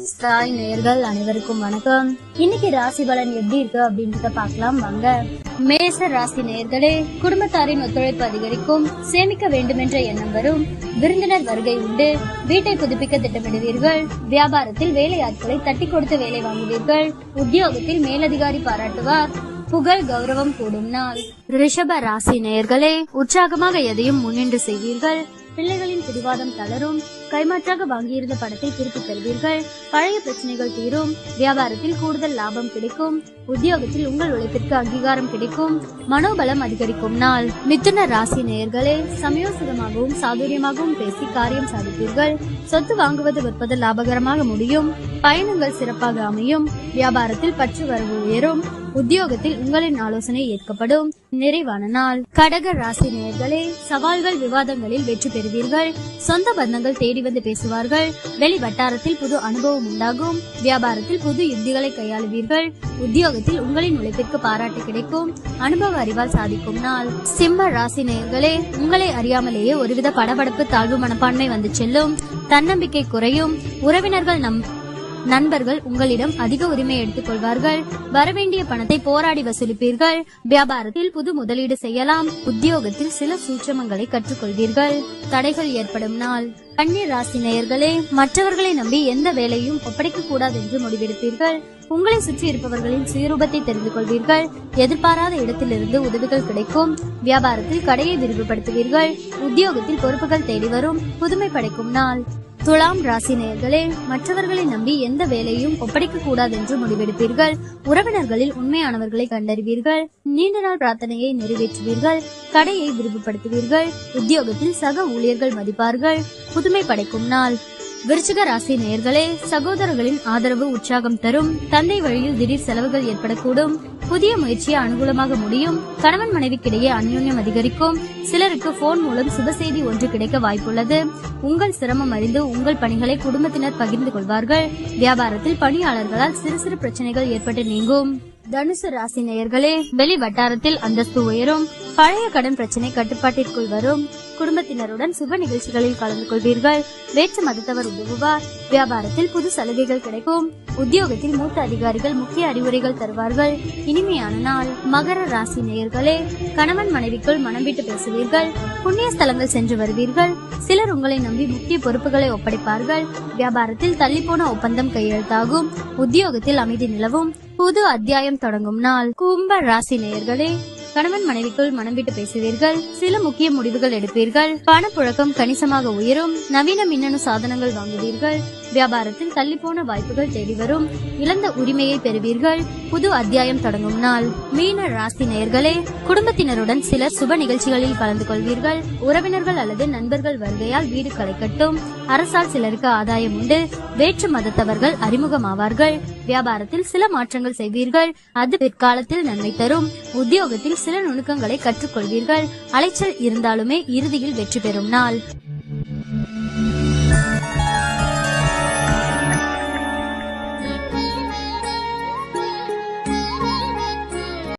சாய் நேயர்கள் அனைவருக்கும் வணக்கம். இன்னைக்கு ராசி பலன் எப்படி இருக்கு அப்படின்றத பார்க்கலாம் வாங்க. மேச ராசி நேயர்களே, குடும்பத்தாரின் ஒத்துழைப்பு அதிகரிக்கும், சேமிக்க வேண்டும் என்ற எண்ணம் வரும், விருந்தினர் வருகை உண்டு, வீட்டை புதுப்பிக்க திட்டமிடுவீர்கள், வியாபாரத்தில் வேலையாட்களை தட்டி கொடுத்து வேலை வாங்குவீர்கள், உத்தியோகத்தில் மேலதிகாரி பாராட்டுவார், புகழ் கௌரவம் கூடும் நாள். ரிஷப ராசி நேயர்களே, உற்சாகமாக எதையும் முன்னின்று செய்வீர்கள், பிள்ளைகளின் பிடிவாதம் தளரும், கைமாற்றாக வாங்கியிருந்த பணத்தை திருப்பி தருவீர்கள், பழைய பிரச்சனைகள் தீரும், வியாபாரத்தில் கூடுதல் லாபம் கிடைக்கும், உத்தியோகத்தில் உங்கள் உழைப்பிற்கு அங்கீகாரம் கிடைக்கும், மனோபலம் அதிகரிக்கும் நாள். மிதுன ராசி நேயர்களே, சமயோசிதமாகவும் சாதுரியமாகவும் பேசி காரியம் சாதிப்பீர்கள், சொத்து வாங்குவது விற்பது லாபகரமாக முடியும், பயணங்கள் சிறப்பாக அமையும், வியாபாரத்தில் பற்று வரவு உயரும், உத்தியோகத்தில் உங்களின் ஆலோசனை ஏற்கப்படும், நிறைவான நாள். கடக ராசி நேயர்களே, சவால்கள் விவாதங்களில் வெற்றி பெறுவீர்கள், சொந்த பந்தங்கள் தேடி வந்து பேசுவார்கள், வெளி வட்டாரத்தில் புது அனுபவம் உண்டாகும், வியாபாரத்தில் புது யுக்திகளை கையாளுவீர்கள், உத்தியோகத்தில் உங்களின் உழைப்பிற்கு பாராட்டு கிடைக்கும், அனுபவ அறிவால் சாதிக்கும் நாள். சிம்ம ராசி நேயர்களே, உங்களை அறியாமலேயே ஒருவித படபடப்பு தாழ்வு மனப்பான்மை வந்து செல்லும், தன்னம்பிக்கை குறையும், உறவினர்கள் நண்பர்கள் உங்களிடம் அதிக உரிமை எடுத்துக் கொள்வார்கள், வரவேண்டிய பணத்தை போராடி வசூலிப்பீர்கள், வியாபாரத்தில் புது முதலீடு செய்யலாம், உத்தியோகத்தில் சில சூட்சமங்களை கற்றுக்கொள்வீர்கள், தடைகள் ஏற்படும் நாள். கன்னி ராசி நேயர்களே, மற்றவர்களை நம்பி எந்த வேலையும் ஒப்படைக்க கூடாது என்று முடிவெடுப்பீர்கள், உங்களை சுற்றி இருப்பவர்களின் சுயரூபத்தை தெரிந்து கொள்வீர்கள், எதிர்பாராத இடத்திலிருந்து உதவிகள் கிடைக்கும், வியாபாரத்தில் கடையை விரிவுபடுத்துவீர்கள், உத்தியோகத்தில் பொறுப்புகள் தேடி வரும், புதுமை படைக்கும் நாள். துலாம் ராசி நேயர்களே, மற்றவர்களை நம்பி எந்த வேலையும் ஒப்படைக்க கூடாது என்று முடிவெடுப்பீர்கள், உறவினர்களில் உண்மையானவர்களை கண்டறிவீர்கள், நீண்ட நாள் பிரார்த்தனையை நிறைவேற்றுவீர்கள், கடையை விரிவுபடுத்துவீர்கள், உத்தியோகத்தில் சக ஊழியர்கள் மதிப்பார்கள், புதுமை படைக்கும் நாள். விருச்சிக ராசி நேயர்களே, சகோதரர்களின் ஆதரவு உற்சாகம் தரும், தந்தை வழியில் திடீர் செலவுகள் ஏற்படக்கூடும், புதிய முயற்சியை அனுகூலமாக முடியும், கணவன் மனைவிக்கிடையே அந்யோன்யம் அதிகரிக்கும், சிலருக்கு போன் மூலம் சுப செய்தி ஒன்று கிடைக்க வாய்ப்புள்ளது, உங்கள் சிரமம் அறிந்து உங்கள் பணிகளை குடும்பத்தினர் பகிர்ந்து கொள்வார்கள், வியாபாரத்தில் பணியாளர்களால் சிறு சிறு பிரச்சனைகள் ஏற்பட்டு நீங்கும். தனுசு ராசி நேயர்களே, வெளி வட்டாரத்தில் அந்தஸ்து உயரும், பழைய கடன் பிரச்சனை கட்டுப்பாட்டிற்குள் வரும், குடும்பத்தினருடன் சுப நிகழ்ச்சிகளில் கலந்து கொள்வீர்கள், வேற்று மதத்தவர் உதவுவார், வியாபாரத்தில் புது சலுகைகள் கிடைக்கும், உத்தியோகத்தில் மூத்த அதிகாரிகள் முக்கிய அறிவுரைகள் தருவார்கள், இனிமையான நாள். மகர ராசி நேயர்களே, கணவன் மனைவிக்குள் மனம் விட்டு பேசுவீர்கள், புண்ணிய ஸ்தலங்கள் சென்று வருவீர்கள், சிலர் உங்களை நம்பி முக்கிய பொறுப்புகளை ஒப்படைப்பார்கள், வியாபாரத்தில் தள்ளிப்போன ஒப்பந்தம் கையெழுத்தாகும், உத்தியோகத்தில் அமைதி நிலவும், புது அத்தியாயம் தொடங்கும் நாள். கும்ப ராசி நேயர்களே, கணவன் மனைவிக்குள் மனம் விட்டு பேசுவீர்கள், சில முக்கிய முடிவுகள் எடுப்பீர்கள், பணப்புழக்கம் கணிசமாக உயரும், நவீன மின்னணு சாதனங்கள் வாங்குவீர்கள், வியாபாரத்தில் தள்ளிப்போன வாய்ப்புகள் தேடி வரும், இழந்த உரிமையை பெறுவீர்கள், புது அத்தியாயம் தொடங்கும் நாள். மீன ராசி நேயர்களே, குடும்பத்தினருடன் சிலர் சுப நிகழ்ச்சிகளில் கலந்து கொள்வீர்கள், உறவினர்கள் அல்லது நண்பர்கள் வருகையால் வீடு களை கட்டும், அரசால் சிலருக்கு ஆதாயம் உண்டு, வேற்று மதத்தவர்கள் அறிமுகமாவார்கள், வியாபாரத்தில் சில மாற்றங்கள் செய்வீர்கள், அது பிற்காலத்தில் நன்மை தரும், உத்தியோகத்தில் சில நுணுக்கங்களை கற்றுக்கொள்வீர்கள், அலைச்சல் இருந்தாலுமே இறுதியில் வெற்றி பெறும் நாள்.